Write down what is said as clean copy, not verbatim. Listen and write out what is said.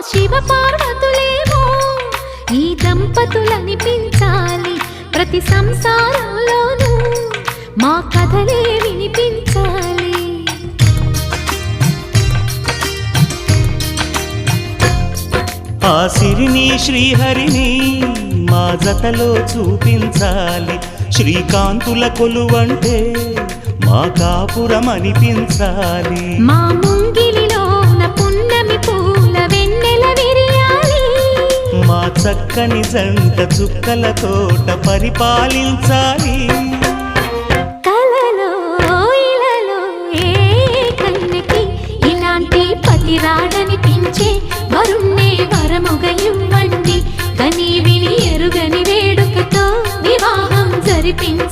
శివ పార్వతులేమో ఈ దంపతులనిపించాలి, ప్రతి సంసారంలోనూ మా కథలే వినిపించాలి. ఆ సిరిని శ్రీహరిని మా జతలో చూపించాలి, శ్రీకాంతుల కొలువంటే మా కాపురం అనిపించాలి. మా ముంగిలిలోన పున్నమి పూల వెన్నెల విరియాలి, మా చక్కని జంట చుక్కల తోట పరిపాలించాలి. కలలో ఇలలో ఏ కన్నెకి ఇలాంటి పతి రాడనిపించే వరుణ్ణే వరముగా ఇవ్వండి, కని విని ఎరుగని వేడుకతో వివాహం జరిపించండి.